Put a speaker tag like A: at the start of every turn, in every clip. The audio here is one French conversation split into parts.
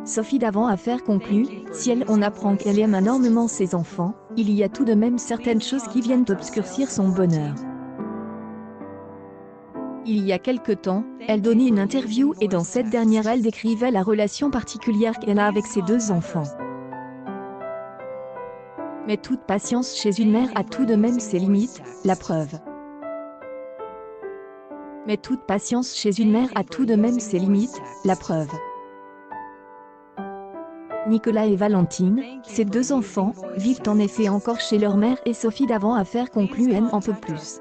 A: Sophie d'avant affaire conclue, si on apprend qu'elle aime énormément ses enfants, il y a tout de même certaines choses qui viennent obscurcir son bonheur. Il y a quelque temps, elle donnait une interview et dans cette dernière elle décrivait la relation particulière qu'elle a avec ses deux enfants. Mais toute patience chez une mère a tout de même ses limites, la preuve. Mais toute patience chez une mère a tout de même ses limites, la preuve. Nicolas et Valentine, ces deux enfants, vivent en effet encore chez leur mère et Sophie d'avant affaire conclue en peut plus.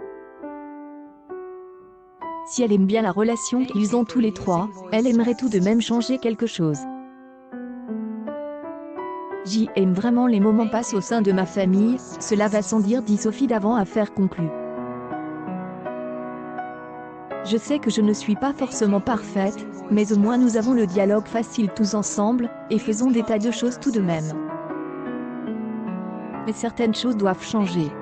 A: Si elle aime bien la relation qu'ils ont tous les trois, elle aimerait tout de même changer quelque chose. J'aime vraiment les moments passés au sein de ma famille, cela va sans dire, dit Sophie d'avant affaire conclue. Je sais que je ne suis pas forcément parfaite, mais au moins nous avons le dialogue facile tous ensemble, et faisons des tas de choses tout de même. Mais certaines choses doivent changer.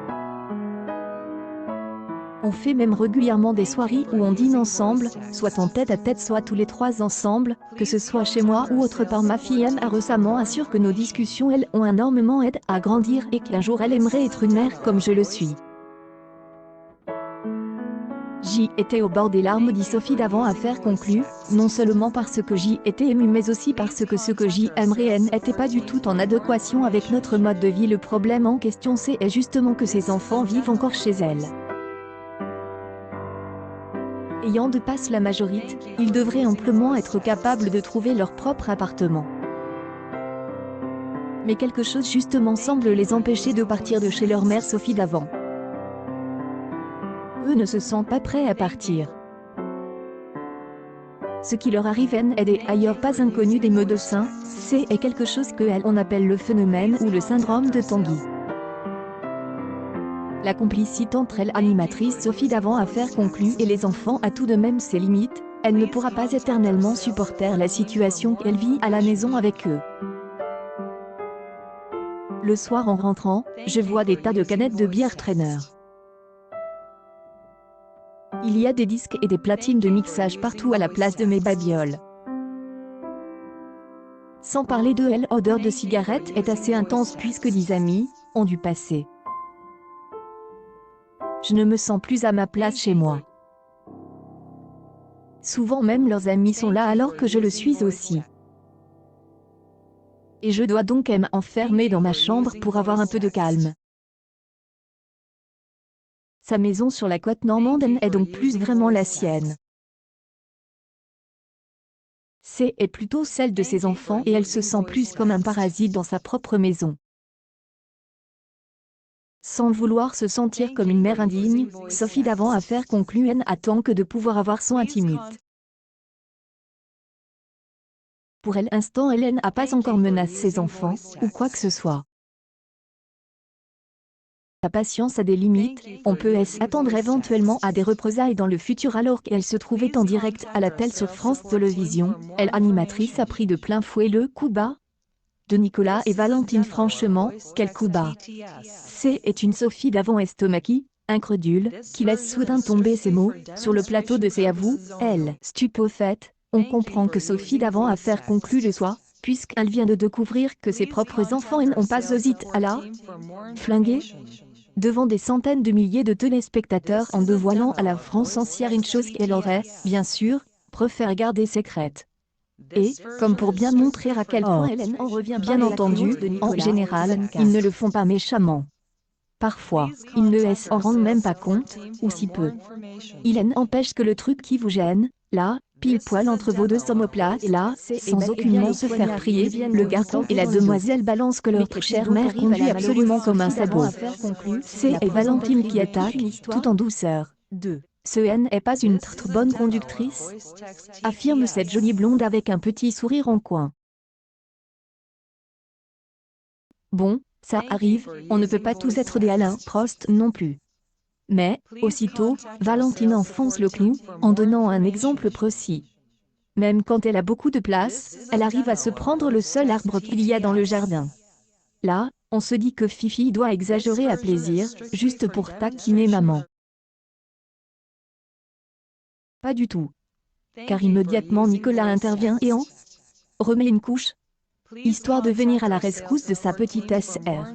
A: On fait même régulièrement des soirées où on dîne ensemble, soit en tête à tête soit tous les trois ensemble, que ce soit chez moi ou autre part. Ma fille a récemment assuré que nos discussions elles ont énormément aidé à grandir et qu'un jour elle aimerait être une mère comme je le suis. J'y étais au bord des larmes, dit Sophie d'avant affaire conclue, non seulement parce que j'y étais émue mais aussi parce que ce que j'y aimerais n'était pas du tout en adéquation avec notre mode de vie. Le problème en question c'est justement que ces enfants vivent encore chez elle. Ayant dépassé la majorité, ils devraient amplement être capables de trouver leur propre appartement. Mais quelque chose justement semble les empêcher de partir de chez leur mère Sophie d'avant. Eux ne se sentent pas prêts à partir. Ce qui leur arrive est ailleurs pas inconnu des médecins, c'est quelque chose que on appelle le phénomène ou le syndrome de Tanguy. La complicité entre elle, animatrice Sophie d'avant affaire conclue, et les enfants a tout de même ses limites, elle ne pourra pas éternellement supporter la situation qu'elle vit à la maison avec eux. Le soir en rentrant, je vois des tas de canettes de bière Trainer. Il y a des disques et des platines de mixage partout à la place de mes babioles. Sans parler de l'odeur de cigarette est assez intense puisque 10 amis ont dû passer. Je ne me sens plus à ma place chez moi. Souvent même leurs amis sont là alors que je le suis aussi. Et je dois donc m'enfermer dans ma chambre pour avoir un peu de calme. Sa maison sur la côte normande est donc plus vraiment la sienne. C'est plutôt celle de ses enfants et elle se sent plus comme un parasite dans sa propre maison. Sans vouloir se sentir comme une mère indigne, Sophie d'avant affaire conclue attend que de pouvoir avoir son intimite. Pour elle, l'instant Hélène n'a pas encore menacé ses enfants, ou quoi que ce soit. La patience a des limites, on peut s'attendre éventuellement à des représailles dans le futur alors qu'elle se trouvait en direct à la télé sur France Télévisions. Elle, animatrice, a pris de plein fouet le coup bas de Nicolas et Valentine. Franchement, quel coup bas! C'est une Sophie d'avant estomaquée, incrédule, qui laisse soudain tomber ses mots, sur le plateau de C'est à vous, elle, stupéfaite, on comprend que Sophie d'avant affaire conclue le soir, puisqu'elle vient de découvrir que ses propres enfants n'ont pas osé à la flinguer devant des centaines de milliers de téléspectateurs en dévoilant à la France entière une chose qu'elle aurait, bien sûr, préféré garder secrète. Et, comme pour bien montrer à quel point Hélène en revient bien entendu, en général, ils ne le font pas méchamment. Parfois, ils ne s'en rendent même pas compte, ou si peu. Il empêche que le truc qui vous gêne, là, pile poil entre vos deux omoplates, et là, sans aucunement se faire prier, le garçon et la demoiselle balance que leur chère mère conduit absolument comme un sabot. C'est Valentine qui attaque, tout en douceur. Ce n'est pas une très bonne conductrice, affirme cette jolie blonde avec un petit sourire en coin. Bon, ça arrive, on ne peut pas tous être des Alain Prost non plus. Mais, aussitôt, Valentine enfonce le clou, en donnant un exemple précis. Même quand elle a beaucoup de place, elle arrive à se prendre le seul arbre qu'il y a dans le jardin. Là, on se dit que Fifi doit exagérer à plaisir, juste pour taquiner maman. Pas du tout. Car immédiatement Nicolas intervient et en remet une couche. histoire de venir à la rescousse de sa petite SR.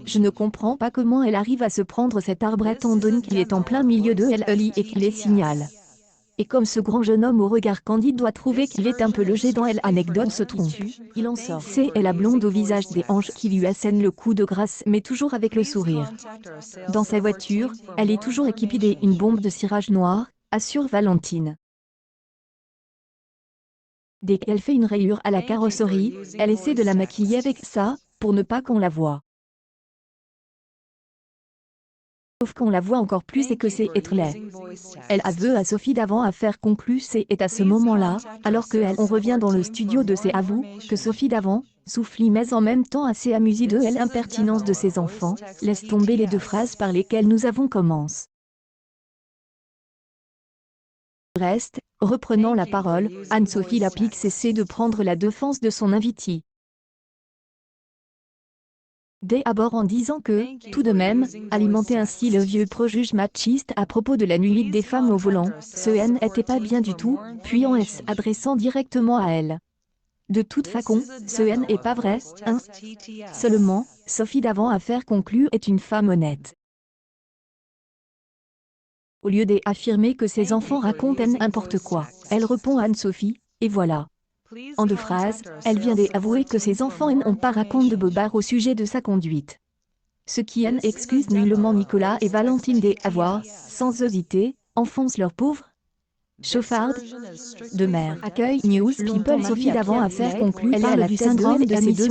A: Je ne comprends pas comment elle arrive à se prendre cette arbrette en donne qu'il est en plein milieu de LEI et qu'il les signale. Et comme ce grand jeune homme au regard candide doit trouver qu'il est un peu logé dans elle, anecdote se trompe. Il en sort. C'est la blonde au visage des anges qui lui assène le coup de grâce mais toujours avec le sourire. Dans sa voiture, elle est toujours équipée d'une bombe de cirage noire, assure Valentine. Dès qu'elle fait une rayure à la carrosserie, elle essaie de la maquiller avec ça, pour ne pas qu'on la voie. Sauf qu'on la voit encore plus et que c'est être laid. Elle avoue à Sophie d'avant affaire conclue c'est à ce moment-là, alors on revient dans le studio de ses avoue, que Sophie d'avant, souffle mais en même temps assez amusée de l'impertinence de ses enfants, laisse tomber les deux phrases par lesquelles nous avons commencé. Reste, reprenant la parole, Anne-Sophie Lapix essaie de prendre la défense de son invitée. Dès abord en disant que, tout de même, alimenter ainsi le vieux préjuge machiste à propos de la nuit des femmes au volant, ce n'était pas bien du tout, puis en s'adressant directement à elle. De toute façon, ce n'est pas vrai, hein. Seulement, Sophie d'avant affaire conclue est une femme honnête. Au lieu d'affirmer que ses enfants racontent n'importe quoi, elle répond à Anne-Sophie, et voilà. En 2 phrases, elle vient d'avouer que ses enfants n'ont pas raconté de bobards au sujet de sa conduite. Ce qui excuse nullement Nicolas et Valentine d'avoir, sans hésiter, enfonce leur pauvre chauffarde de mer. Accueil News People Sophie d'avant affaire conclue par le syndrome de ces deux